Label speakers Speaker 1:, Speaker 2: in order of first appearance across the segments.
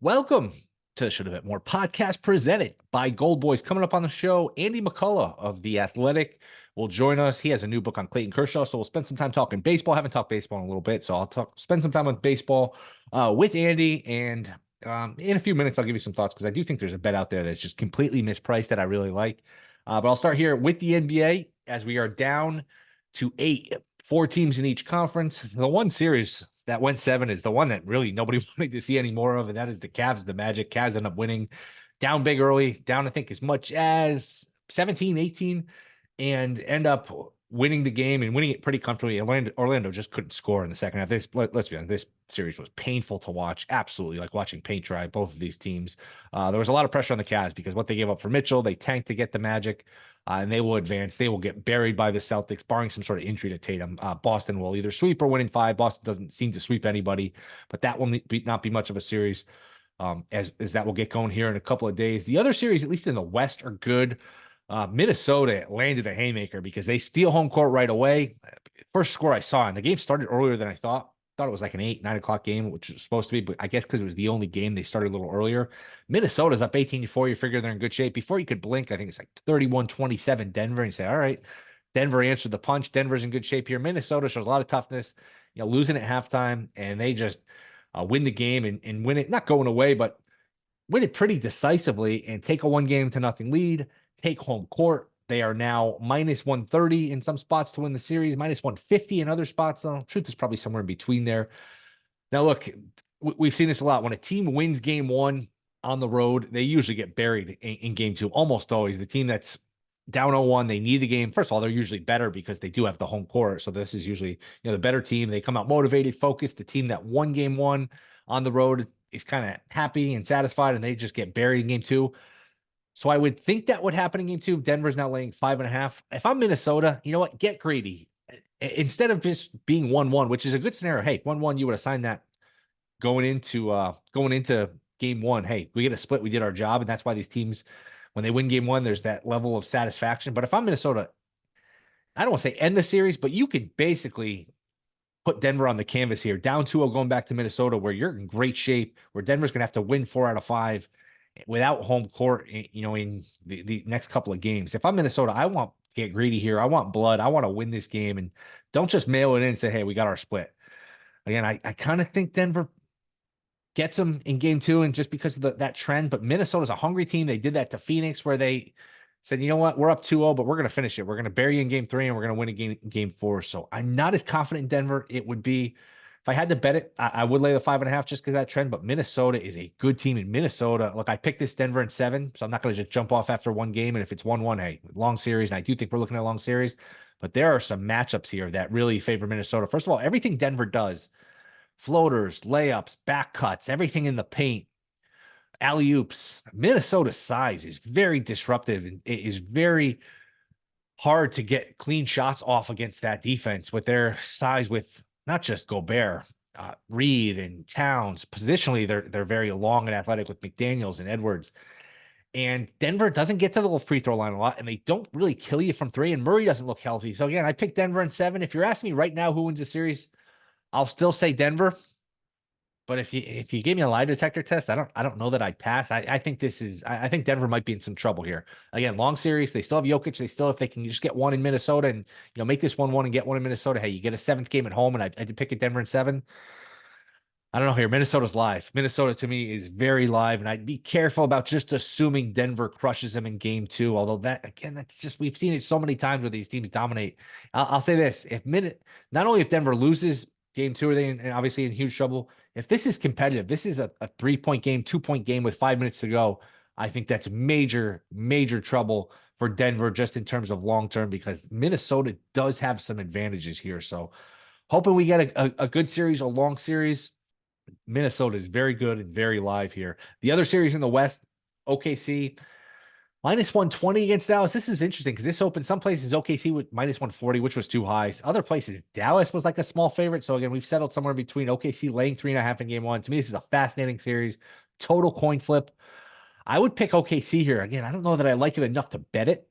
Speaker 1: Welcome to the Shoulda Bet More podcast presented by Gold Boys. Coming up on the show, Andy McCollough of The Athletic will join us. He has a new book on Clayton Kershaw, so we'll spend some time talking baseball. I haven't talked baseball in a little bit, so spend some time with baseball with Andy. And in a few minutes, I'll give you some thoughts because I do think there's a bet out there that's just completely mispriced that I really like. But I'll start here with the NBA as we are down to 8, 4 teams in each conference. The one series that went 7 is the one that really nobody wanted to see any more of, and that is the Cavs, the Magic. Cavs end up winning down big early, down I think as much as 17, 18, and end up winning the game and winning it pretty comfortably. Orlando just couldn't score in the second half. Let's be honest, this series was painful to watch, absolutely like watching paint dry, both of these teams. There was a lot of pressure on the Cavs because what they gave up for Mitchell, they tanked to get the Magic. And they will advance. They will get buried by the Celtics, barring some sort of injury to Tatum. Boston will either sweep or win in 5. Boston doesn't seem to sweep anybody, but that will not be much of a series as that will get going here in a couple of days. The other series, at least in the West, are good. Minnesota landed a haymaker because they steal home court right away. First score I saw, and the game started earlier than I thought. Thought it was like an 8, 9 o'clock game, which was supposed to be, but I guess because it was the only game, they started a little earlier. Minnesota's up 18-4. You figure they're in good shape. Before you could blink, I think it's like 31-27 Denver, and you say, all right, Denver answered the punch. Denver's in good shape here. Minnesota shows a lot of toughness, losing at halftime, and they just win the game and win it, not going away, but win it pretty decisively and take a 1-0 lead, take home court. They are now minus 130 in some spots to win the series, minus 150 in other spots. Truth is probably somewhere in between there. Now, look, we've seen this a lot. When a team wins game 1 on the road, they usually get buried in game 2, almost always. The team that's down 0-1, they need the game. First of all, they're usually better because they do have the home court. So this is usually the better team. They come out motivated, focused. The team that won game 1 on the road is kind of happy and satisfied, and they just get buried in game 2. So I would think that would happen in game 2. Denver's now laying 5.5. If I'm Minnesota, you know what? Get greedy. Instead of just being 1-1, which is a good scenario. Hey, 1-1, you would assign that going into game 1. Hey, we get a split. We did our job. And that's why these teams, when they win game 1, there's that level of satisfaction. But if I'm Minnesota, I don't want to say end the series, but you could basically put Denver on the canvas here. Down 2-0 going back to Minnesota, where you're in great shape, where Denver's going to have to win 4 out of 5 without home court, in the next couple of games. If I'm Minnesota, I want to get greedy here. I want blood. I want to win this game, and don't just mail it in and say, hey, we got our split. Again, I kind of think Denver gets them in game 2, and just because of that trend, but Minnesota's a hungry team. They did that to Phoenix where they said, you know what, we're up 2-0, but we're going to finish it. We're going to bury you in game 3, and we're going to win a game 4. So I'm not as confident in Denver. It would be, if I had to bet it, I would lay the 5.5 just because of that trend, but Minnesota is a good team in Minnesota. Look, I picked this Denver in 7, so I'm not going to just jump off after one game. And if it's 1-1, hey, long series, and I do think we're looking at a long series, but there are some matchups here that really favor Minnesota. First of all, everything Denver does, floaters, layups, back cuts, everything in the paint, alley-oops, Minnesota's size is very disruptive, and it is very hard to get clean shots off against that defense with their size, with not just Gobert, Reed and Towns. Positionally, they're very long and athletic with McDaniels and Edwards. And Denver doesn't get to the little free throw line a lot, and they don't really kill you from 3. And Murray doesn't look healthy. So again, I picked Denver in 7. If you're asking me right now who wins the series, I'll still say Denver. But if you gave me a lie detector test, I don't know that I'd pass. I think I think Denver might be in some trouble here. Again, long series. They still have Jokic. If they can just get 1 in Minnesota and make this 1-1 and get 1 in Minnesota. Hey, you get a 7th game at home, and I did pick at Denver in 7. I don't know here. Minnesota's live. Minnesota to me is very live, and I'd be careful about just assuming Denver crushes them in game 2. Although that's just, we've seen it so many times where these teams dominate. I'll say this: not only if Denver loses game 2, are they obviously in huge trouble. If this is competitive, this is a 3-point game, 2-point game with 5 minutes to go, I think that's major, major trouble for Denver just in terms of long-term, because Minnesota does have some advantages here. So hoping we get a good series, a long series. Minnesota is very good and very live here. The other series in the West, OKC, minus 120 against Dallas. This is interesting because this opened some places OKC with minus 140, which was too high. Other places, Dallas was like a small favorite. So again, we've settled somewhere between OKC laying 3.5 in game 1. To me, this is a fascinating series. Total coin flip. I would pick OKC here. Again, I don't know that I like it enough to bet it,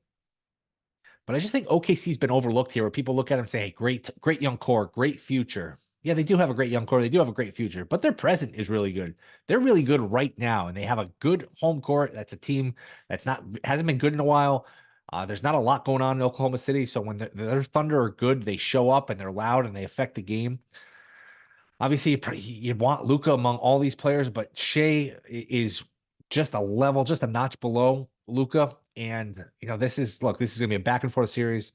Speaker 1: but I just think OKC's been overlooked here, where people look at him and say, hey, great young core, great future. Yeah, they do have a great young core. They do have a great future, but their present is really good. They're really good right now, and they have a good home court. That's a team that's not hasn't been good in a while. There's not a lot going on in Oklahoma City, so when their Thunder are good, they show up and they're loud and they affect the game. Obviously, you want Luka among all these players, but Shea is just a level, just a notch below Luka. And this is gonna be a back and forth series.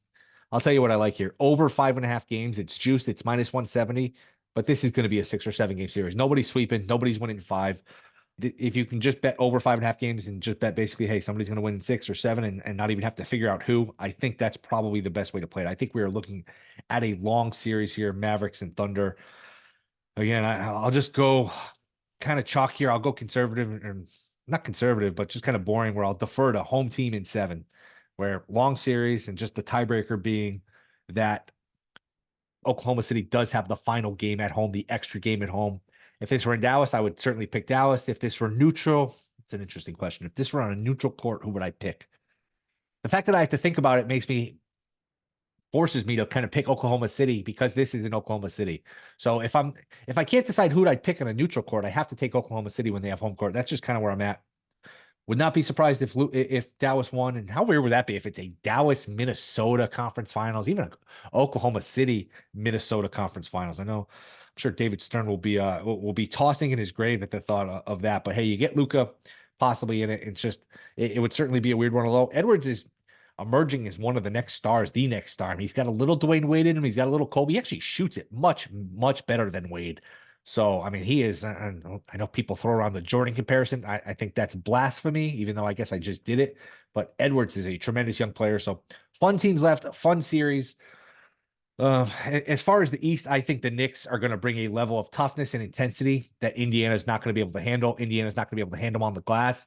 Speaker 1: I'll tell you what I like here. Over 5.5 games. It's juiced. It's minus 170, but this is going to be a 6 or 7 game series. Nobody's sweeping. Nobody's winning 5. If you can just bet over 5.5 games and just bet basically, hey, somebody's going to win 6 or 7 and not even have to figure out who, I think that's probably the best way to play it. I think we are looking at a long series here, Mavericks and Thunder. Again, I'll just go kind of chalk here. I'll go conservative, and not conservative, but just kind of boring, where I'll defer to home team in 7, where long series and just the tiebreaker being that Oklahoma City does have the final game at home, the extra game at home. If this were in Dallas, I would certainly pick Dallas. If this were neutral, it's an interesting question. If this were on a neutral court, who would I pick? The fact that I have to think about it forces me to kind of pick Oklahoma City because this is in Oklahoma City. So if I can't decide who I'd pick on a neutral court, I have to take Oklahoma City when they have home court. That's just kind of where I'm at. Would not be surprised if Dallas won. And how weird would that be if it's a Dallas Minnesota conference finals, even Oklahoma City Minnesota conference finals? I know, I'm sure David Stern will be tossing in his grave at the thought of that. But hey, you get Luka possibly in it. It's just it would certainly be a weird one. Although Edwards is emerging as one of the next stars, the next star. I mean, he's got a little Dwayne Wade in him. He's got a little Kobe. He actually shoots it much, much better than Wade. So, I mean, he is, I know people throw around the Jordan comparison. I think that's blasphemy, even though I guess I just did it. But Edwards is a tremendous young player. So, fun teams left, fun series. As far as the East, I think the Knicks are going to bring a level of toughness and intensity that Indiana is not going to be able to handle. Indiana's not going to be able to handle them on the glass.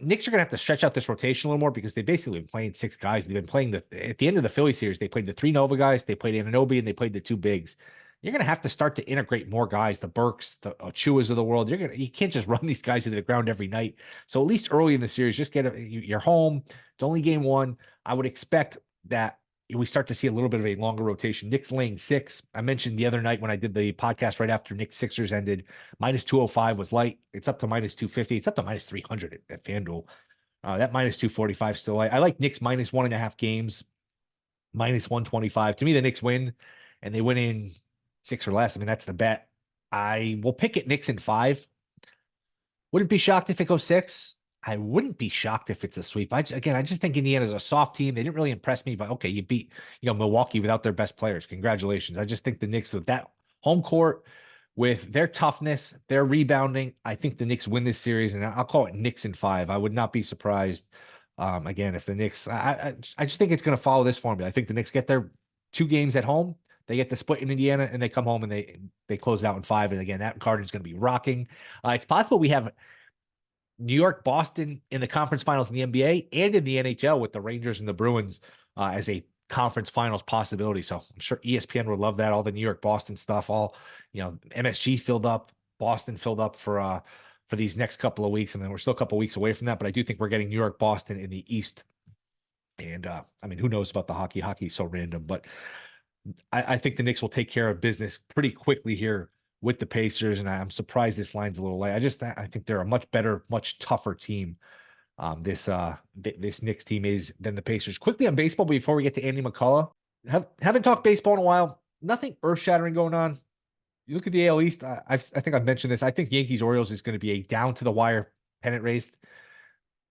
Speaker 1: Knicks are going to have to stretch out this rotation a little more because they basically been playing 6 guys. They've been playing at the end of the Philly series, they played the 3 Nova guys, they played Anunoby, and they played the 2 bigs. You're going to have to start to integrate more guys, the Burks, the Ochuas of the world. You can't just run these guys into the ground every night. So at least early in the series, just you're home. It's only game 1. I would expect that we start to see a little bit of a longer rotation. Knicks laying 6. I mentioned the other night when I did the podcast right after Knicks Sixers ended, minus 205 was light. It's up to minus 250. It's up to minus 300 at FanDuel. That minus 245 still light. I like Knicks minus 1.5 games, minus 125. To me, the Knicks win, and they win in 6 or less. I mean, that's the bet. I will pick it Knicks in 5. Wouldn't be shocked if it goes 6. I wouldn't be shocked if it's a sweep. I just think Indiana's a soft team. They didn't really impress me, but okay, you beat Milwaukee without their best players. Congratulations. I just think the Knicks with that home court, with their toughness, their rebounding, I think the Knicks win this series, and I'll call it Knicks in 5. I would not be surprised. Again, if the Knicks, I just think it's going to follow this formula. I think the Knicks get their 2 games at home. They get the split in Indiana, and they come home and they close it out in 5. And again, that card is going to be rocking. It's possible we have New York, Boston in the conference finals in the NBA and in the NHL with the Rangers and the Bruins as a conference finals possibility. So I'm sure ESPN would love that. All the New York, Boston stuff, MSG filled up, Boston filled up for these next couple of weeks. And then we're still a couple of weeks away from that, but I do think we're getting New York, Boston in the East. And I mean, who knows about the hockey? Hockey is so random, but I think the Knicks will take care of business pretty quickly here with the Pacers, and I'm surprised this line's a little light. I think they're a much better, much tougher team. This Knicks team is than the Pacers. Quickly on baseball before we get to Andy McCollough. Haven't talked baseball in a while. Nothing earth-shattering going on. You look at the AL East. I think I've mentioned this. I think Yankees Orioles is going to be a down to the wire pennant race.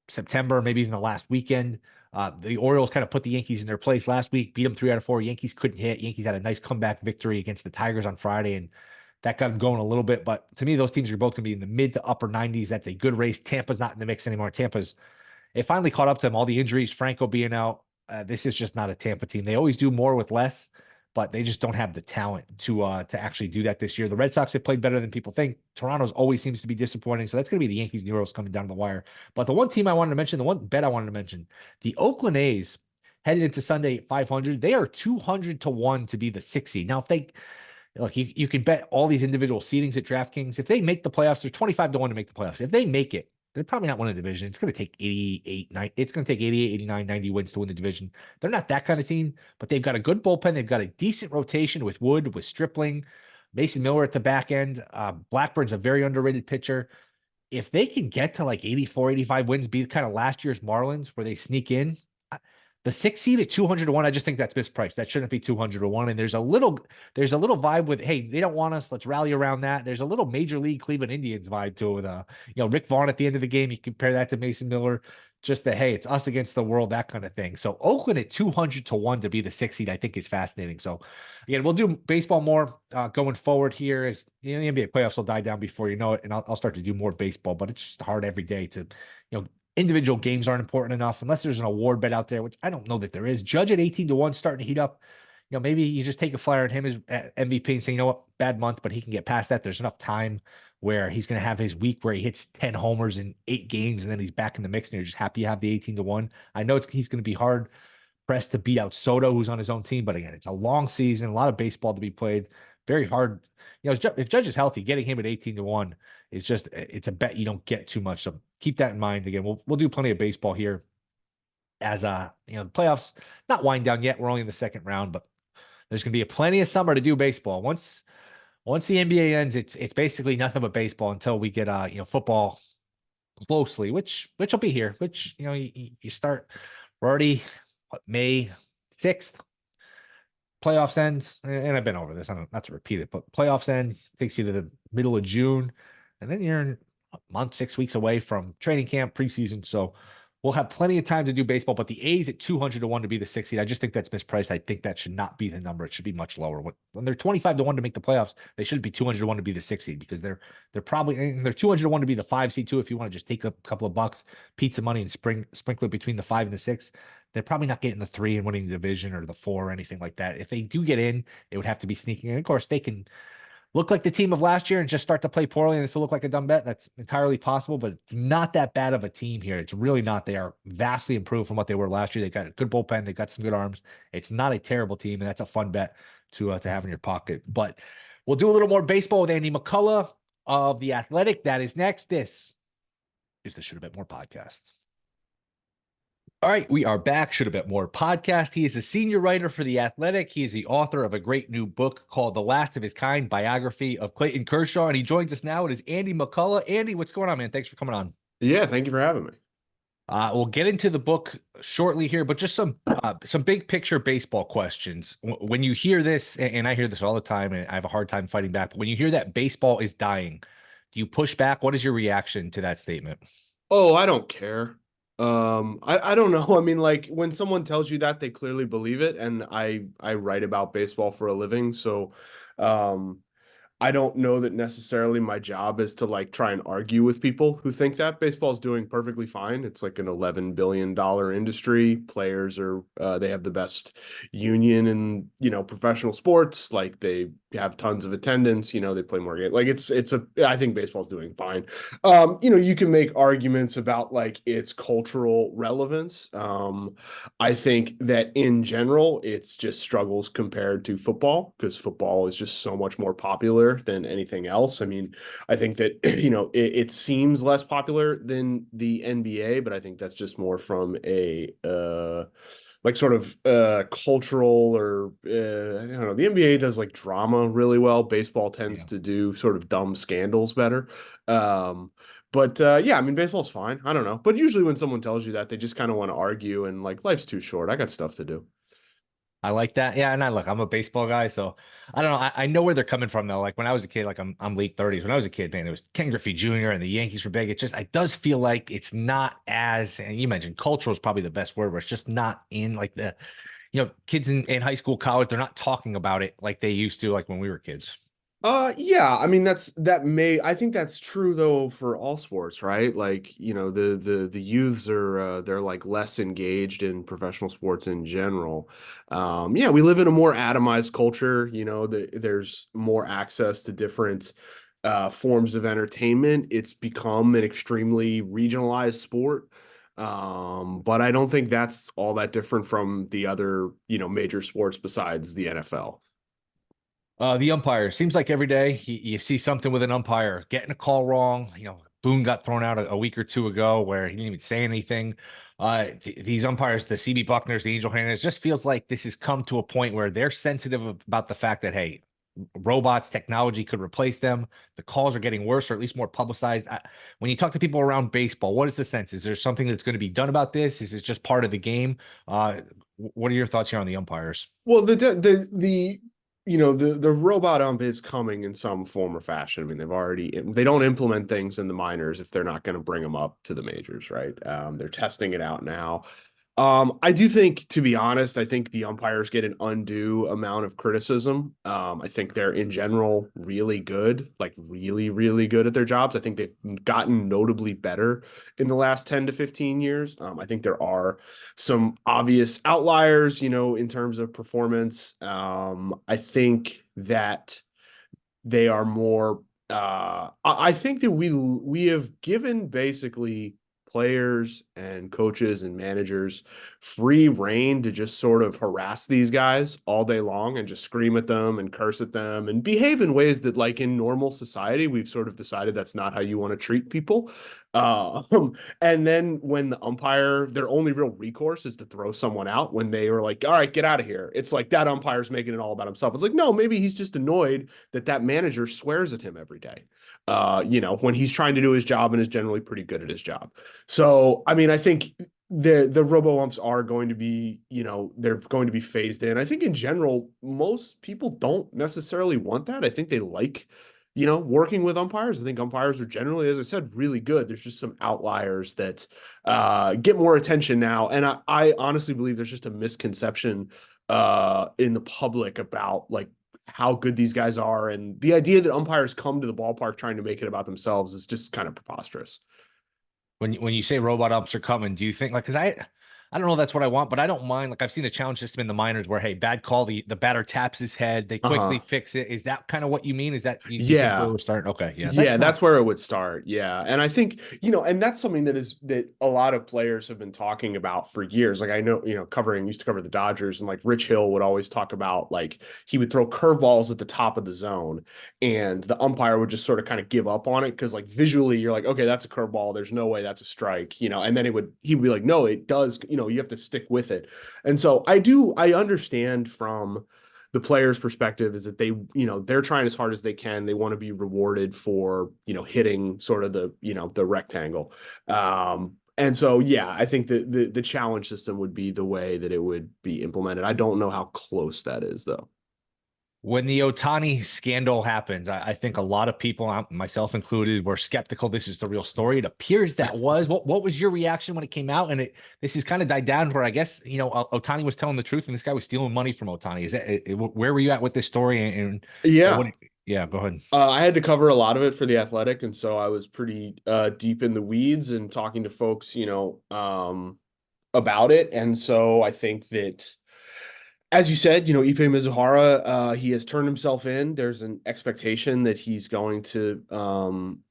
Speaker 1: September, maybe even the last weekend. The Orioles kind of put the Yankees in their place last week, beat them 3 out of 4. Yankees couldn't hit. Yankees had a nice comeback victory against the Tigers on Friday, and that got them going a little bit. But to me, those teams are both going to be in the mid to upper 90s. That's a good race. Tampa's not in the mix anymore. It finally caught up to them. All the injuries, Franco being out. This is just not a Tampa team. They always do more with less, but they just don't have the talent to actually do that this year. The Red Sox have played better than people think. Toronto's always seems to be disappointing. So that's going to be the Yankees and the Orioles coming down the wire. But the one team I wanted to mention, the one bet I wanted to mention, the Oakland A's headed into Sunday at 500. They are 200 to 1 to be the 6 seed. Now, if they look, you can bet all these individual seedings at DraftKings. If they make the playoffs, they're 25 to 1 to make the playoffs. If they make it, they're probably not winning the division. It's going to take 88, 89, 90 wins to win the division. They're not that kind of team, but they've got a good bullpen. They've got a decent rotation with Wood, with Stripling. Mason Miller at the back end. Blackburn's a very underrated pitcher. If they can get to like 84, 85 wins, be kind of last year's Marlins where they sneak in, the 6 seed at 200 to 1, I just think that's mispriced. That shouldn't be 200 to 1. And there's a little vibe with, hey, they don't want us. Let's rally around that. There's a little major league Cleveland Indians vibe to it with Rick Vaughn at the end of the game. You compare that to Mason Miller, just the hey, it's us against the world, that kind of thing. So Oakland at 200 to 1 to be the 6 seed, I think is fascinating. So again, we'll do baseball more going forward here as the NBA playoffs will die down before you know it. And I'll start to do more baseball, but it's just hard every day to, individual games aren't important enough unless there's an award bet out there, which I don't know that there is. Judge at 18 to 1 starting to heat up. Maybe you just take a flyer on him as MVP and say, what, bad month, but he can get past that. There's enough time where he's going to have his week where he hits 10 homers in 8 games and then he's back in the mix and you're just happy you have the 18 to 1. I know he's going to be hard pressed to beat out Soto, who's on his own team, but again, it's a long season, a lot of baseball to be played. Very hard. If Judge is healthy, getting him at 18 to 1 is it's a bet you don't get too much. So keep that in mind. Again, we'll do plenty of baseball here as the playoffs not wind down yet. We're only in the second round, but there's going to be plenty of summer to do baseball. Once the NBA ends, it's basically nothing but baseball until we get football closely, which will be here. Which you start. We're already May 6th. Playoffs end, and I've been over this. I don't not to repeat it, but playoffs end takes you to the middle of June, and then you're a month, 6 weeks away from training camp, preseason. So we'll have plenty of time to do baseball. But the A's at 200 to 1 to be the 6 seed, I just think that's mispriced. I think that should not be the number. It should be much lower. When they're 25 to 1 to make the playoffs, they should be 200 to 1 to be the 6 seed because they're 200 to 1 to be the 5 seed too. If you want to just take a couple of bucks, pizza money, and sprinkle it between the 5 and the 6. They're probably not getting the 3 and winning the division or the 4 or anything like that. If they do get in, it would have to be sneaking in. Of course, they can look like the team of last year and just start to play poorly and still look like a dumb bet. That's entirely possible, but it's not that bad of a team here. It's really not. They are vastly improved from what they were last year. They got a good bullpen. They got some good arms. It's not a terrible team, and that's a fun bet to have in your pocket. But we'll do a little more baseball with Andy McCollough of The Athletic. That is next. This is the Shoulda Bet More podcast. All right, we are back. Shoulda Bet More podcast. He is a senior writer for The Athletic. He is the author of a great new book called The Last of His Kind, biography of Clayton Kershaw. And he joins us now. It is Andy McCollough. Andy, what's going on, man? Thanks for coming on.
Speaker 2: Yeah, thank you for having me.
Speaker 1: We'll get into the book shortly here, but just some big picture baseball questions. When you hear this, and I hear this all the time, and I have a hard time fighting back, but when you hear that baseball is dying, do you push back? What is your reaction to that statement?
Speaker 2: Oh, I don't care. I don't know. I mean, like when someone tells you that, they clearly believe it, and I write about baseball for a living, so I don't know that necessarily my job is to like try and argue with people who think that baseball is doing perfectly fine. It's like an $11 billion industry. Players are they have the best union in, professional sports. Like they have tons of attendance, they play more games. Like I think baseball's doing fine. You can make arguments about like its cultural relevance. I think that in general, it's just struggles compared to football because football is just so much more popular than anything else. I mean, I think that, it seems less popular than the NBA, but I think that's just more from a, cultural or I don't know. The NBA does like drama really well. Baseball tends to do sort of dumb scandals better. I mean, baseball's fine. I don't know. But usually when someone tells you that, they just kind of want to argue and like life's too short. I got stuff to do.
Speaker 1: I like that. Yeah, and I'm a baseball guy, so I don't know. I know where they're coming from though. Like when I was a kid, like I'm late 30s. When I was a kid, man, it was Ken Griffey Jr. and the Yankees were big. It does feel like it's not as, and you mentioned cultural is probably the best word, where it's just not in like the, kids in high school, college, they're not talking about it like they used to, like when we were kids.
Speaker 2: Yeah, I mean I think that's true though for all sports, right? Like, the youths are they're like less engaged in professional sports in general. Yeah, we live in a more atomized culture, there's more access to different forms of entertainment. It's become an extremely regionalized sport. But I don't think that's all that different from the other, major sports besides the NFL.
Speaker 1: The umpire seems like every day you see something with an umpire getting a call wrong. Boone got thrown out a week or two ago where he didn't even say anything. These umpires, the CB Buckners, the Angel Hernandez, just feels like this has come to a point where they're sensitive about the fact that, hey, robots, technology could replace them. The calls are getting worse, or at least more publicized. When you talk to people around baseball, what is the sense? Is there something that's going to be done about this? Is this just part of the game? What are your thoughts here on the umpires?
Speaker 2: Well, the robot ump is coming in some form or fashion. I mean, they don't implement things in the minors if they're not going to bring them up to the majors, right? They're testing it out now. I do think, to be honest, I think the umpires get an undue amount of criticism. I think they're in general really good, like really, really good at their jobs. I think they've gotten notably better in the last 10 to 15 years. I think there are some obvious outliers, in terms of performance. I think that they are more I think that we have given basically players and coaches and managers free reign to just sort of harass these guys all day long and just scream at them and curse at them and behave in ways that, like, in normal society we've sort of decided that's not how you want to treat people. And then when the umpire, their only real recourse is to throw someone out when they are like, all right, get out of here. It's like that umpire's making it all about himself. It's like, no, maybe he's just annoyed that manager swears at him every day, when he's trying to do his job and is generally pretty good at his job. So, I mean, I think the robo umps are going to be, they're going to be phased in. I think in general, most people don't necessarily want that. I think they like, working with umpires. I think umpires are generally, as I said, really good. There's just some outliers that get more attention now. And I honestly believe there's just a misconception in the public about, like, how good these guys are. And the idea that umpires come to the ballpark trying to make it about themselves is just kind of preposterous.
Speaker 1: When you say robot umps are coming, do you think, like, because I don't know if that's what I want, but I don't mind. Like, I've seen a challenge system in the minors where, hey, bad call, the batter taps his head, they quickly
Speaker 2: Uh-huh.
Speaker 1: fix it. Is that kind of what you mean? Is that you think where
Speaker 2: Yeah.
Speaker 1: we're starting? Okay, yeah,
Speaker 2: Yeah,
Speaker 1: that's not.
Speaker 2: that's where it would start. Yeah. And I think, and that's something that a lot of players have been talking about for years. Like, I know, used to cover the Dodgers, and like Rich Hill would always talk about, like, he would throw curveballs at the top of the zone and the umpire would just sort of kind of give up on it because, like, visually you're like, okay, that's a curveball. There's no way that's a strike, and then he would be like, no, it does, you have to stick with it. And so I understand from the player's perspective is that they're trying as hard as they can. They want to be rewarded for, hitting sort of the rectangle. And so, yeah, I think the challenge system would be the way that it would be implemented. I don't know how close that is, though.
Speaker 1: When the Otani scandal happened, I think a lot of people, myself included, were skeptical this is the real story. It appears that was. What was your reaction when it came out? And this has kind of died down where I guess, Otani was telling the truth and this guy was stealing money from Otani. Is that where were you at with this story? And
Speaker 2: Yeah.
Speaker 1: yeah, go ahead.
Speaker 2: I had to cover a lot of it for The Athletic, and so I was pretty deep in the weeds and talking to folks, about it. And so I think that, as you said, Ipe Mizuhara, he has turned himself in. There's an expectation that he's going to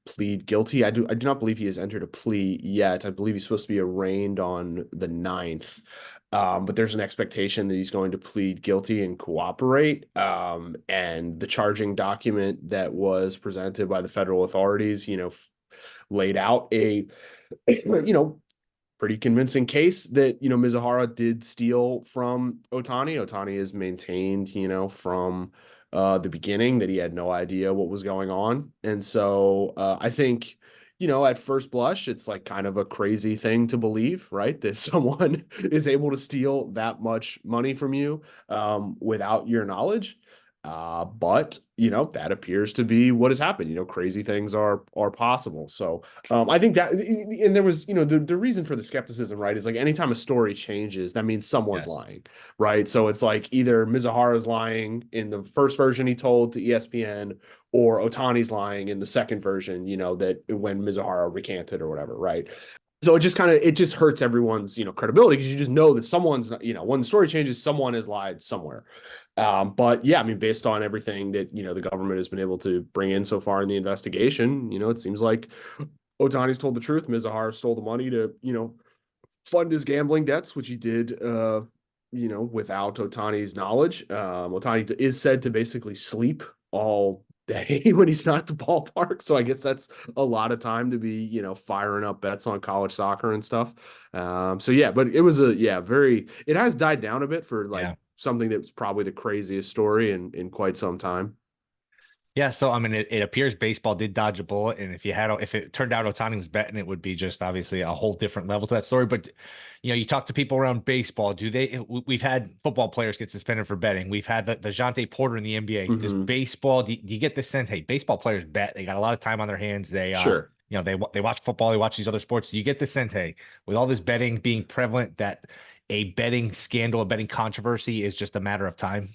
Speaker 2: plead guilty. I do not believe he has entered a plea yet. I believe he's supposed to be arraigned on the 9th. But there's an expectation that he's going to plead guilty and cooperate. And the charging document that was presented by the federal authorities, laid out a, pretty convincing case that, Mizuhara did steal from Otani. Otani has maintained, from the beginning that he had no idea what was going on. And so I think, at first blush, it's like kind of a crazy thing to believe, right? That someone is able to steal that much money from you without your knowledge. But that appears to be what has happened. Crazy things are possible. So I think that, and there was, the reason for the skepticism, right, is like anytime a story changes, that means someone's
Speaker 1: Yes.
Speaker 2: lying, right? So it's like either Mizuhara's lying in the first version he told to ESPN, or Otani's lying in the second version, that when Mizuhara recanted or whatever, right? So it just hurts everyone's, credibility, because you just know that someone's, when the story changes, someone has lied somewhere. But yeah, I mean, based on everything that, the government has been able to bring in so far in the investigation, it seems like Otani's told the truth. Mizuhara stole the money to, fund his gambling debts, which he did, without Otani's knowledge. Otani is said to basically sleep all day when he's not at the ballpark. So I guess that's a lot of time to be, firing up bets on college soccer and stuff. So yeah, but it was it has died down a bit for like
Speaker 1: Yeah.
Speaker 2: something that's probably the craziest story in quite some time.
Speaker 1: Yeah, so I mean, it appears baseball did dodge a bullet, and if it turned out Otani was betting, it would be just obviously a whole different level to that story. But you talk to people around baseball. We've had football players get suspended for betting. We've had the Jonte Porter in the NBA. Does
Speaker 2: Hmm.
Speaker 1: baseball? Do you get this sense? Hey, baseball players bet. They got a lot of time on their hands.
Speaker 2: Sure.
Speaker 1: They watch football. They watch these other sports. Do you get the sense? Hey, with all this betting being prevalent, that a betting scandal, a betting controversy is just a matter of time.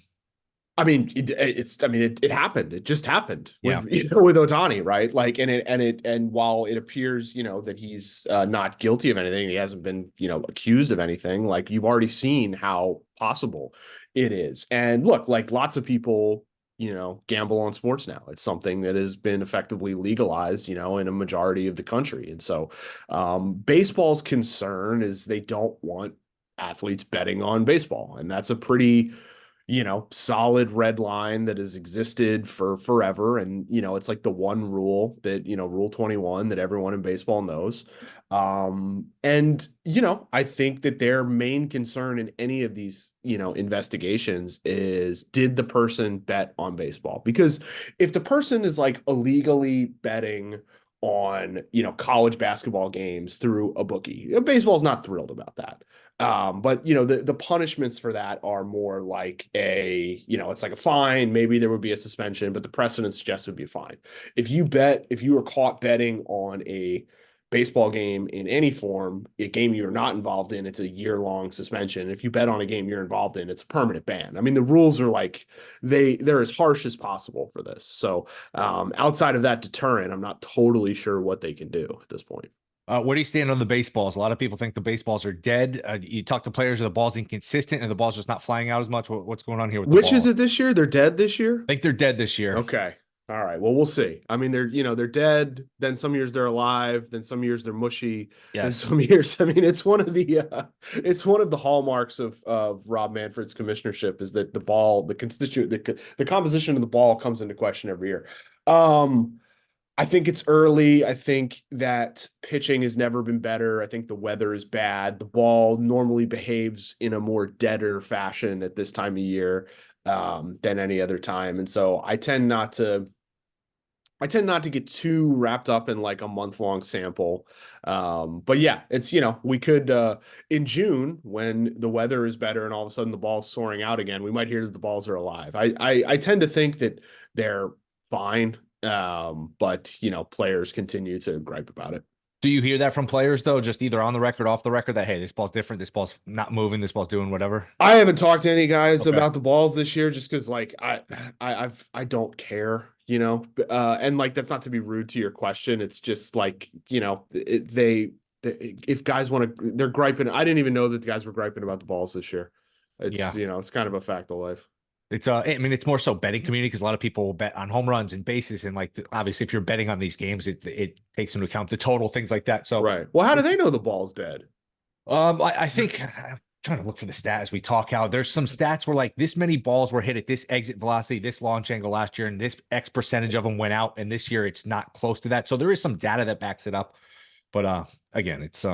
Speaker 2: I mean, it happened. It just happened
Speaker 1: Yeah.
Speaker 2: with with Otani, right? Like, and while it appears, that he's not guilty of anything, he hasn't been, accused of anything. Like, you've already seen how possible it is. And look, like lots of people, gamble on sports now. It's something that has been effectively legalized, in a majority of the country. And so, baseball's concern is they don't want athletes betting on baseball, and that's a pretty solid red line that has existed for forever. And, it's like the one rule that, Rule 21 that everyone in baseball knows. And, I think that their main concern in any of these, investigations is, did the person bet on baseball? Because if the person is like illegally betting on, college basketball games through a bookie, baseball's not thrilled about that. But the punishments for that are more like it's like a fine. Maybe there would be a suspension, but the precedent suggests it would be a fine. If you were caught betting on a baseball game in any form, a game you're not involved in, it's a year-long suspension. If you bet on a game you're involved in, it's a permanent ban. I mean, the rules are like they're as harsh as possible for this. So outside of that deterrent, I'm not totally sure what they can do at this point.
Speaker 1: Where do you stand on the baseballs? A lot of people think the baseballs are dead. You talk to players, are the ball's inconsistent and the ball's just not flying out as much? What's going on here with the
Speaker 2: Which is
Speaker 1: ball?
Speaker 2: it this year? They're dead this year?
Speaker 1: I think they're dead this year.
Speaker 2: Okay. All right. Well, we'll see. I mean, they're dead. Then some years they're alive. Then some years they're mushy. Then
Speaker 1: Yes.
Speaker 2: some years, I mean, it's one of the hallmarks of Rob Manfred's commissionership is that the composition of the ball comes into question every year. I think it's early. I think that pitching has never been better. I think the weather is bad. The ball normally behaves in a more deader fashion at this time of year than any other time. And so I tend not to get too wrapped up in like a month-long sample. But yeah, it's, we could in June when the weather is better and all of a sudden the ball's soaring out again, we might hear that the balls are alive. I tend to think that they're fine. But players continue to gripe about it.
Speaker 1: Do you hear that from players though, just either on the record, off the record, that hey, this ball's different, this ball's not moving, this ball's doing whatever?
Speaker 2: I haven't talked to any guys
Speaker 1: Okay.
Speaker 2: about the balls this year just because like I don't care, and like that's not to be rude to your question. It's just like, if guys want to, they're griping. I didn't even know that the guys were griping about the balls this year. It's,
Speaker 1: Yeah.
Speaker 2: it's kind of a fact of life.
Speaker 1: I mean, it's more so betting community because a lot of people will bet on home runs and bases, and like obviously, if you're betting on these games, it takes into account the total, things like that. So,
Speaker 2: Right. Well, how do they know the ball's dead?
Speaker 1: I think I'm trying to look for the stat as we talk out. There's some stats where like this many balls were hit at this exit velocity, this launch angle last year, and this X percentage of them went out, and this year it's not close to that. So there is some data that backs it up. But again, it's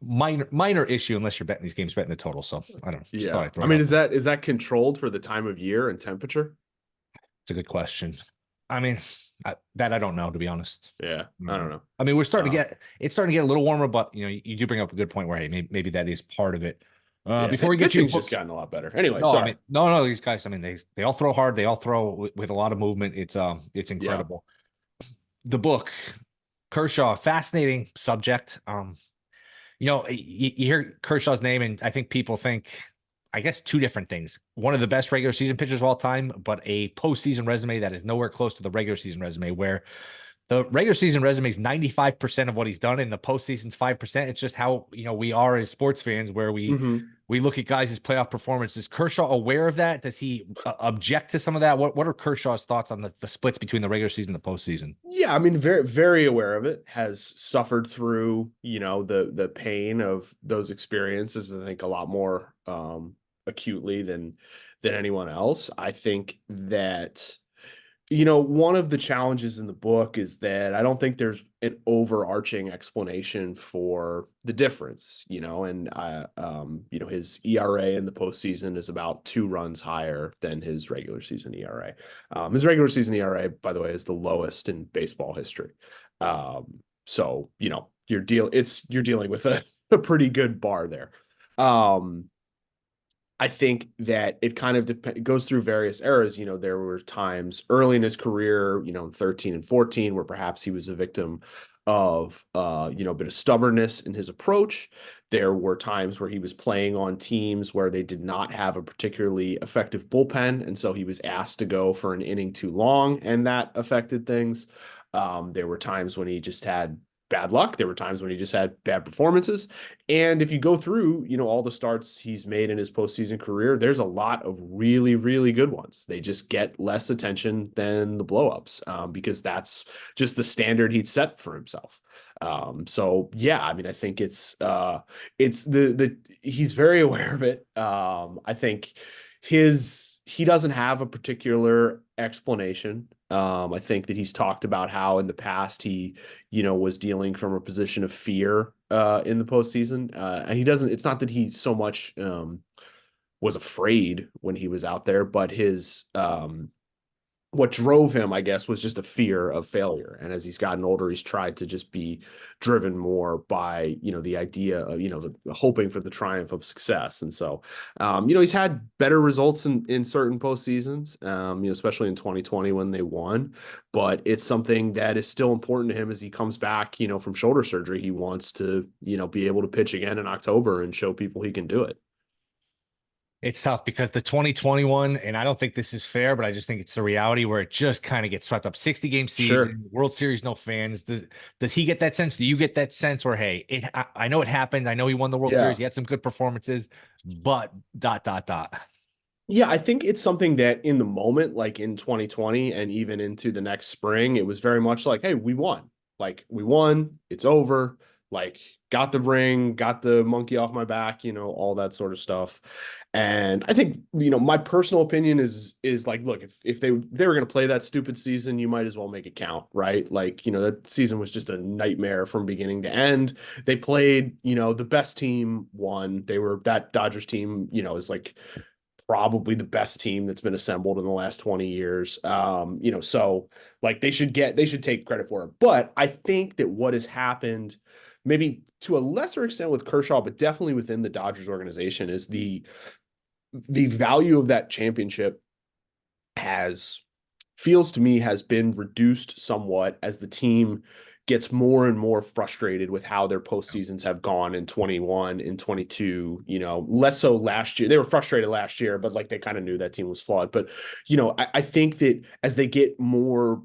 Speaker 1: minor issue unless you're betting these games, betting the total. So I don't know. Just thought
Speaker 2: Yeah.
Speaker 1: I'd throw
Speaker 2: I
Speaker 1: it
Speaker 2: mean,
Speaker 1: out there.
Speaker 2: is that controlled for the time of year and temperature?
Speaker 1: It's a good question. I mean, that I don't know, to be honest.
Speaker 2: Yeah. I don't know.
Speaker 1: I mean,
Speaker 2: Uh,
Speaker 1: it's starting to get a little warmer, but you do bring up a good point where hey, maybe that is part of it.
Speaker 2: Yeah.
Speaker 1: Before we get to
Speaker 2: Pitching's just
Speaker 1: book,
Speaker 2: gotten a lot better. Anyway,
Speaker 1: no, I
Speaker 2: sorry.
Speaker 1: mean, no, these guys, I mean, they all throw hard, they all throw with a lot of movement. It's
Speaker 2: Yeah.
Speaker 1: incredible. The book, Kershaw, fascinating subject. You hear Kershaw's name, and I think people think, I guess, two different things. One of the best regular season pitchers of all time, but a postseason resume that is nowhere close to the regular season resume, where the regular season resume is 95% of what he's done, and the postseason's 5%. It's just how we are as sports fans, where
Speaker 2: Hmm.
Speaker 1: we look at guys' playoff performances. Is Kershaw aware of that? Does he object to some of that? What are Kershaw's thoughts on the splits between the regular season and the postseason?
Speaker 2: Yeah, I mean, very, very aware of it. Has suffered through, the pain of those experiences, I think a lot more acutely than anyone else. I think that one of the challenges in the book is that I don't think there's an overarching explanation for the difference, and his ERA in the postseason is about 2 runs higher than his regular season ERA. His regular season ERA, by the way, is the lowest in baseball history. So, you're dealing with a pretty good bar there. I think that it kind of goes through various eras. There were times early in his career, in 13 and 14, where perhaps he was a victim of, a bit of stubbornness in his approach. There were times where he was playing on teams where they did not have a particularly effective bullpen. And so he was asked to go for an inning too long, and that affected things. There were times when he just had bad luck. There were times when he just had bad performances. And if you go through, all the starts he's made in his postseason career, there's a lot of really, really good ones. They just get less attention than the blowups, because that's just the standard he'd set for himself. So yeah, I mean, I think it's he's very aware of it. I think he doesn't have a particular explanation. I think that he's talked about how in the past he, was dealing from a position of fear in the postseason. And it's not that he so much was afraid when he was out there, but what drove him, I guess, was just a fear of failure. And as he's gotten older, he's tried to just be driven more by, the idea of, the hoping for the triumph of success. And so, he's had better results in certain postseasons, especially in 2020 when they won. But it's something that is still important to him as he comes back, from shoulder surgery. He wants to, be able to pitch again in October and show people he can do it.
Speaker 1: It's tough because the 2021, and I don't think this is fair, but I just think it's the reality where it just kind of gets swept up. 60-game
Speaker 2: Sure.
Speaker 1: season, World Series, no fans. Does he get that sense? Do you get that sense where, hey, I know it happened. I know he won the World
Speaker 2: Yeah.
Speaker 1: Series. He had some good performances, but ...
Speaker 2: Yeah, I think it's something that in the moment, like in 2020 and even into the next spring, it was very much like, hey, we won. Like, we won. It's over. Like, got the ring, got the monkey off my back, all that sort of stuff. And I think, my personal opinion is like, look, if they were going to play that stupid season, you might as well make it count, right? Like, that season was just a nightmare from beginning to end. They played, the best team won. That Dodgers team, is like probably the best team that's been assembled in the last 20 years. So like they should take credit for it. But I think that what has happened, maybe to a lesser extent with Kershaw, but definitely within the Dodgers organization, is the value of that championship feels to me has been reduced somewhat as the team gets more and more frustrated with how their postseasons have gone in 21 and 22, less so last year. They were frustrated last year, but like they kind of knew that team was flawed. But, I think that as they get more,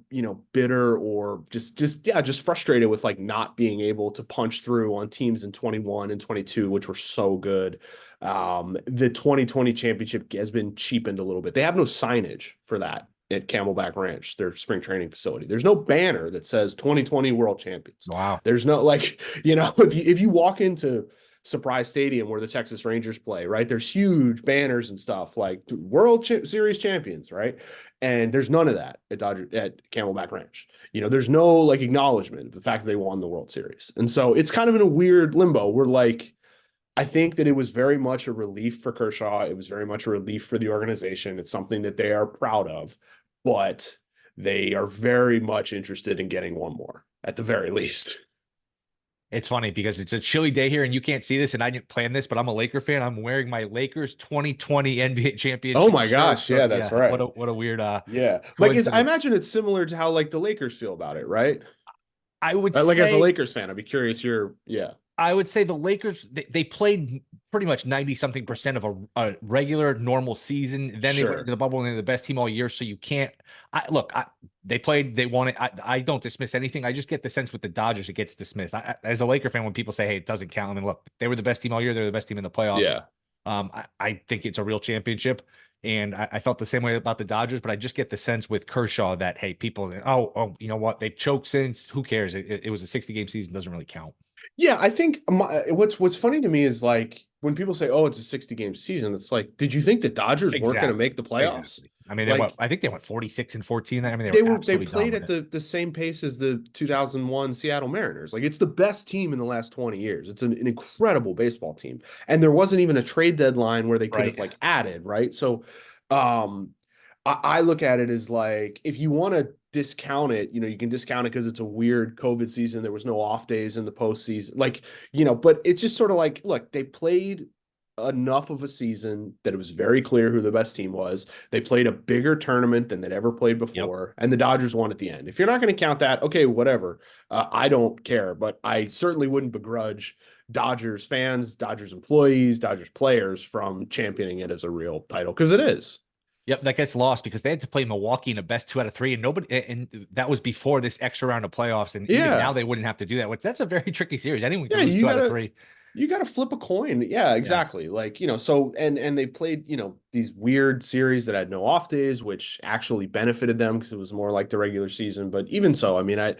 Speaker 2: bitter or just frustrated with like not being able to punch through on teams in 21 and 22, which were so good. The 2020 championship has been cheapened a little bit. They have no signage for that at Camelback Ranch, their spring training facility. There's no banner that says 2020 World Champions.
Speaker 1: Wow.
Speaker 2: There's no like, if you walk into Surprise Stadium where the Texas Rangers play, right? There's huge banners and stuff like Series champions, right? And there's none of that at Camelback Ranch. There's no like acknowledgement of the fact that they won the World Series. And so it's kind of in a weird limbo. We're like, I think that it was very much a relief for Kershaw. It was very much a relief for the organization. It's something that they are proud of, but they are very much interested in getting one more at the very least.
Speaker 1: It's funny because it's a chilly day here and you can't see this and I didn't plan this, but I'm a Laker fan. I'm wearing my Lakers 2020 NBA
Speaker 2: Oh
Speaker 1: championship
Speaker 2: my
Speaker 1: shirt.
Speaker 2: gosh.
Speaker 1: So,
Speaker 2: Yeah, that's right.
Speaker 1: what a weird
Speaker 2: Yeah. Like I
Speaker 1: coincidence.
Speaker 2: imagine it's similar to how like the Lakers feel about it, right?
Speaker 1: I would
Speaker 2: Like as a
Speaker 1: say
Speaker 2: Lakers fan, I'd be curious yeah.
Speaker 1: I would say the Lakers, they played pretty much 90-something% of a regular normal season. Then they went
Speaker 2: Sure.
Speaker 1: into the bubble and they're the best team all year. So you can't they played, they won it. I don't dismiss anything. I just get the sense with the Dodgers, it gets dismissed. As a Laker fan, when people say, hey, it doesn't count. I mean, look, they were the best team all year. They're the best team in the playoffs.
Speaker 2: Yeah.
Speaker 1: I think it's a real championship. And I felt the same way about the Dodgers, but I just get the sense with Kershaw that, hey, people, you know what? They've choked since. Who cares? It was a 60-game season. Doesn't really count.
Speaker 2: Yeah, I think what's funny to me is like when people say, "Oh, it's a 60-game season," it's like, did you think the Dodgers weren't going to
Speaker 1: Exactly.
Speaker 2: make the playoffs?
Speaker 1: Exactly. I mean,
Speaker 2: Like
Speaker 1: I think they went 46 and 14. I mean, they were
Speaker 2: they
Speaker 1: absolutely
Speaker 2: played at
Speaker 1: dominant.
Speaker 2: the same pace as the 2001 Seattle Mariners. Like it's the best team in the last 20 years. It's an incredible baseball team. And there wasn't even a trade deadline where they could have
Speaker 1: Right.
Speaker 2: like added, right? So um I look at it as like if you want to discount it, you can discount it because it's a weird COVID season. There was no off days in the postseason. Like, but it's just sort of like, look, they played enough of a season that it was very clear who the best team was. They played a bigger tournament than they'd ever played
Speaker 1: Yep.
Speaker 2: before, and the Dodgers won at the end. If you're not going to count that, okay, whatever. I don't care, but I certainly wouldn't begrudge Dodgers fans, Dodgers employees, Dodgers players from championing it as a real title because it is.
Speaker 1: Yep, that gets lost because they had to play Milwaukee in a best 2 out of 3, and that was before this extra round of playoffs. And even now
Speaker 2: Yeah.
Speaker 1: they wouldn't have to do that, which that's a very tricky series. Anyone
Speaker 2: Yeah,
Speaker 1: can lose two out of three.
Speaker 2: you gotta flip a coin. Yeah,
Speaker 1: Yes.
Speaker 2: exactly. Like, so and they played, these weird series that had no off days, which actually benefited them because it was more like the regular season. But even so, I mean, I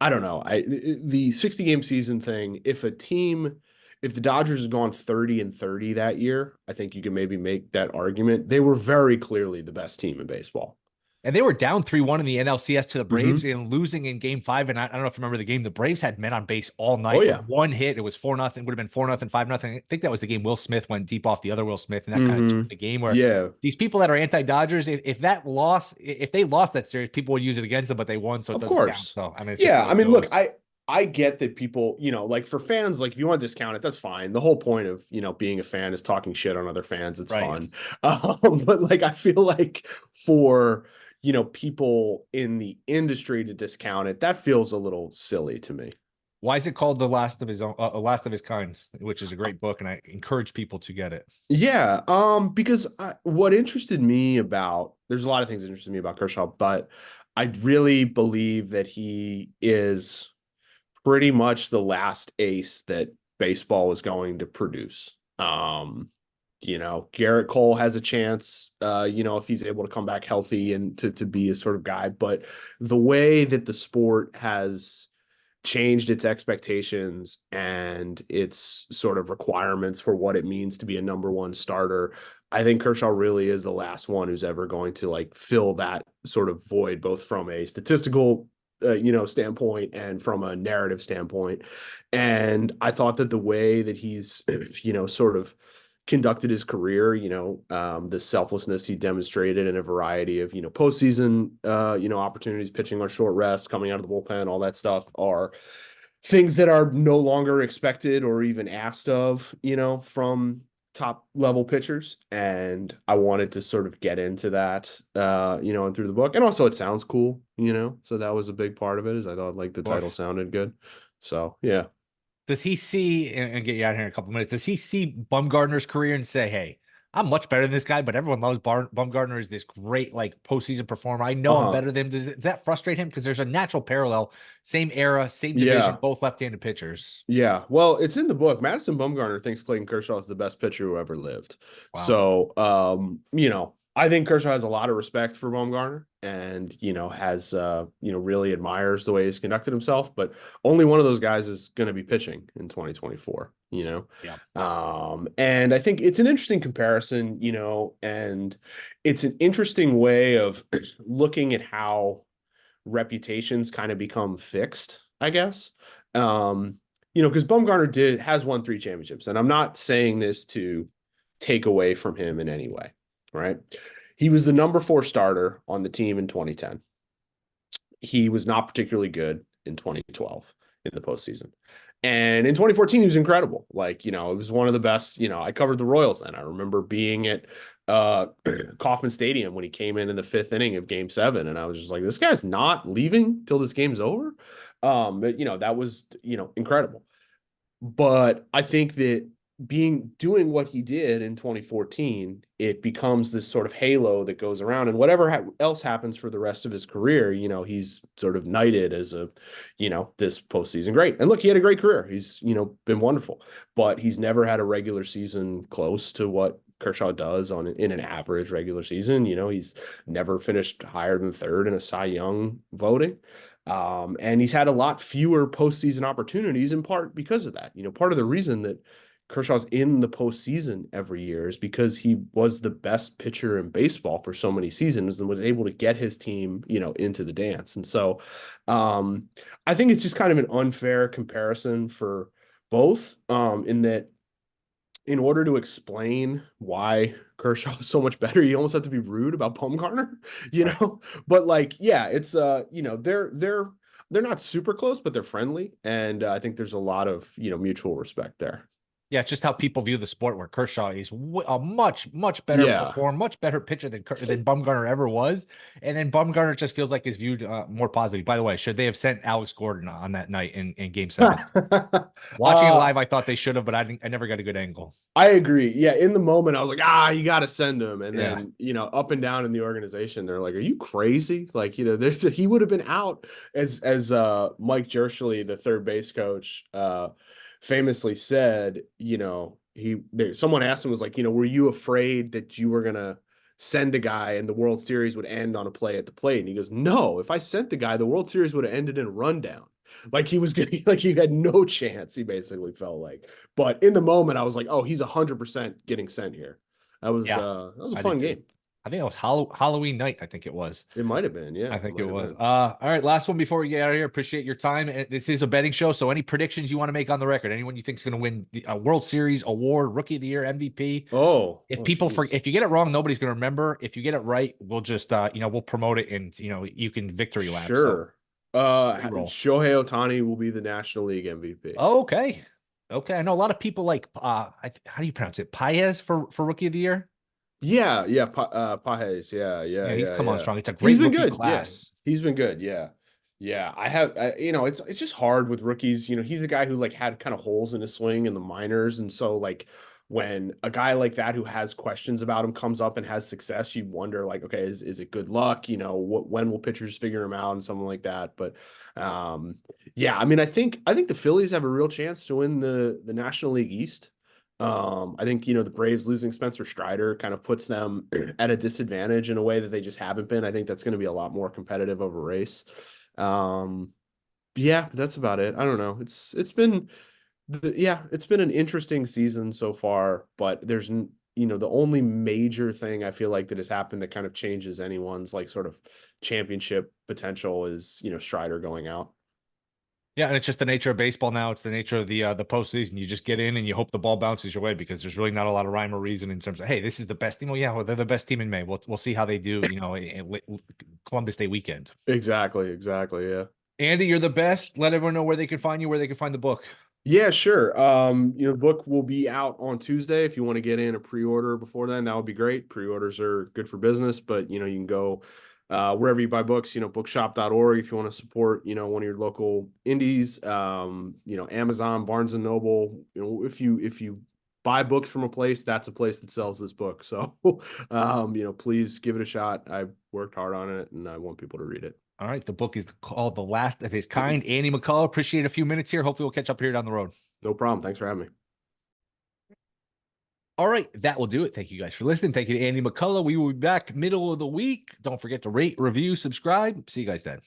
Speaker 2: don't know. The 60 game season thing, if the Dodgers had gone 30 and 30 that year, I think you can maybe make that argument. They were very clearly the best team in baseball.
Speaker 1: And they were down 3-1 in the NLCS to the Braves
Speaker 2: Hmm.
Speaker 1: and losing in game 5. And I don't know if you remember the game. The Braves had men on base all
Speaker 2: Oh
Speaker 1: night with
Speaker 2: yeah.
Speaker 1: one hit. It was 4-0. Would have been 4-0, 5-0. I think that was the game Will Smith went deep off the other Will Smith. And that kind of
Speaker 2: Hmm.
Speaker 1: took the game where
Speaker 2: Yeah.
Speaker 1: these people that are anti-Dodgers, if they lost that series, people would use it against them, but they won, so it
Speaker 2: Of
Speaker 1: doesn't count.
Speaker 2: course.
Speaker 1: So, I mean, it's just the
Speaker 2: Yeah.
Speaker 1: way
Speaker 2: I
Speaker 1: it
Speaker 2: mean, look,
Speaker 1: goes.
Speaker 2: I get that people, like for fans, like if you want to discount it, that's fine. The whole point of, being a fan is talking shit on other fans. It's
Speaker 1: Right.
Speaker 2: fun. But like I feel like for, people in the industry to discount it, that feels a little silly to me.
Speaker 1: Why is it called The Last of His Own, Last of His Kind, which is a great book, and I encourage people to get it.
Speaker 2: Yeah, because what interested me about there's a lot of things that interested me about Kershaw, but I really believe that he is pretty much the last ace that baseball is going to produce. Garrett Cole has a chance, if he's able to come back healthy and to be a sort of guy. But the way that the sport has changed its expectations and its sort of requirements for what it means to be a number one starter, I think Kershaw really is the last one who's ever going to like fill that sort of void, both from a statistical standpoint and from a narrative standpoint. And I thought that the way that he's, sort of conducted his career, the selflessness he demonstrated in a variety of, postseason, opportunities, pitching on short rest, coming out of the bullpen, all that stuff are things that are no longer expected or even asked of, from top level pitchers. And I wanted to sort of get into that, and through the book. And also it sounds cool, so that was a big part of it is I thought like the
Speaker 1: Of
Speaker 2: title
Speaker 1: course.
Speaker 2: sounded good. So yeah.
Speaker 1: Does he see and get you out here in a couple minutes? Does he see Bumgarner's career and say, "Hey, I'm much better than this guy," but everyone loves Bumgarner is this great like postseason performer. I know I'm
Speaker 2: Uh-huh.
Speaker 1: better than him. Does that frustrate him? Because there's a natural parallel, same era, same division,
Speaker 2: Yeah.
Speaker 1: both left-handed pitchers.
Speaker 2: Yeah, well, it's in the book. Madison Bumgarner thinks Clayton Kershaw is the best pitcher who ever lived.
Speaker 1: Wow.
Speaker 2: So, I think Kershaw has a lot of respect for Bumgarner and, has, really admires the way he's conducted himself, but only one of those guys is going to be pitching in 2024,
Speaker 1: Yeah.
Speaker 2: And I think it's an interesting comparison, and it's an interesting way of looking at how reputations kind of become fixed, I guess. Because Bumgarner has won 3 championships, and I'm not saying this to take away from him in any way, right? He was the number 4 starter on the team in 2010. He was not particularly good in 2012 in the postseason. And in 2014, he was incredible. Like, it was one of the best. I covered the Royals then. I remember being at Kauffman Stadium when he came in the 5th inning of Game 7, and I was just like, this guy's not leaving till this game's over. But that was incredible. But I think that doing what he did in 2014, it becomes this sort of halo that goes around, and whatever else happens for the rest of his career, he's sort of knighted as a, this postseason great. And look, he had a great career. He's, been wonderful, but he's never had a regular season close to what Kershaw does in an average regular season. He's never finished higher than 3rd in a Cy Young voting. And he's had a lot fewer postseason opportunities in part because of that. Part of the reason that Kershaw's in the postseason every year is because he was the best pitcher in baseball for so many seasons and was able to get his team, into the dance. And so I think it's just kind of an unfair comparison for both, in that in order to explain why Kershaw is so much better, you almost have to be rude about Bumgarner, you
Speaker 1: Right.
Speaker 2: know. But like, yeah, it's they're not super close, but they're friendly, and I think there's a lot of mutual respect there.
Speaker 1: Yeah, it's just how people view the sport. Where Kershaw is a much, much better
Speaker 2: Yeah.
Speaker 1: performer, much better pitcher than Bumgarner ever was, and then Bumgarner just feels like is viewed more positively. By the way, should they have sent Alex Gordon on that night in Game 7? Watching it
Speaker 2: uh,
Speaker 1: live, I thought they should have, but I never got a good angle.
Speaker 2: I agree. Yeah, in the moment, I was like, you got to send him. And
Speaker 1: Yeah,
Speaker 2: then, up and down in the organization, they're like, are you crazy? Like, he would have been out as Mike Jerschley, the third base coach, famously said, someone asked him, was like, were you afraid that you were gonna send a guy and the World Series would end on a play at the plate? And he goes, no, if I sent the guy, the World Series would have ended in a rundown. Like he was getting, like he had no chance, he basically felt like. But in the moment, I was like, oh, he's 100% getting sent here.
Speaker 1: yeah,
Speaker 2: That was a
Speaker 1: I did
Speaker 2: fun
Speaker 1: too.
Speaker 2: game.
Speaker 1: I think it was Halloween night. I think it was.
Speaker 2: It might have been,
Speaker 1: I
Speaker 2: yeah, it
Speaker 1: think it
Speaker 2: might have
Speaker 1: was.
Speaker 2: been.
Speaker 1: All right, last one before we get out of here. Appreciate your time. This is a betting show, so any predictions you want to make on the record? Anyone you think is going to win the World Series award, Rookie of the Year, MVP?
Speaker 2: Geez.
Speaker 1: If you get it wrong, nobody's going to remember. If you get it right, we'll just we'll promote it and you can victory lap. So
Speaker 2: Sure.
Speaker 1: free roll.
Speaker 2: Shohei Ohtani will be the National League MVP.
Speaker 1: Oh, okay. Okay. I know a lot of people like how do you pronounce it? Paez for Rookie of the Year.
Speaker 2: Yeah, yeah, Pages. Yeah, yeah,
Speaker 1: Yeah, he's
Speaker 2: yeah,
Speaker 1: come on
Speaker 2: yeah.
Speaker 1: strong. It's a
Speaker 2: He's
Speaker 1: great
Speaker 2: been
Speaker 1: rookie
Speaker 2: good. Yeah,
Speaker 1: class.
Speaker 2: he's been good. Yeah, yeah. It's just hard with rookies. He's a guy who like had kind of holes in his swing in the minors, and so like when a guy like that who has questions about him comes up and has success, you wonder like, okay, is it good luck? When will pitchers figure him out and something like that? But yeah, I mean, I think the Phillies have a real chance to win the National League East. I think, the Braves losing Spencer Strider kind of puts them at a disadvantage in a way that they just haven't been. I think that's going to be a lot more competitive of a race. Um, yeah, that's about it. I don't know. It's been an interesting season so far, but the only major thing I feel like that has happened that kind of changes anyone's like sort of championship potential is, Strider going out.
Speaker 1: Yeah, and it's just the nature of baseball now. It's the nature of the postseason. You just get in and you hope the ball bounces your way because there's really not a lot of rhyme or reason in terms of, hey, this is the best team. Well, yeah, well, they're the best team in May. We'll see how they do, Columbus Day weekend.
Speaker 2: Exactly, exactly. Yeah.
Speaker 1: Andy, you're the best. Let everyone know where they can find you, where they can find the book.
Speaker 2: Yeah, sure. The book will be out on Tuesday. If you want to get in a pre-order before then, that would be great. Pre-orders are good for business, but you can go wherever you buy books, bookshop.org if you want to support, one of your local indies, Amazon, Barnes and Noble. If you buy books from a place, that's a place that sells this book. So please give it a shot. I worked hard on it and I want people to read it.
Speaker 1: All right. The book is called The Last of His Kind. Andy McCollough, appreciate a few minutes here. Hopefully we'll catch up here down the road.
Speaker 2: No problem. Thanks for having me.
Speaker 1: All right, that will do it. Thank you guys for listening. Thank you to Andy McCullough. We will be back middle of the week. Don't forget to rate, review, subscribe. See you guys then.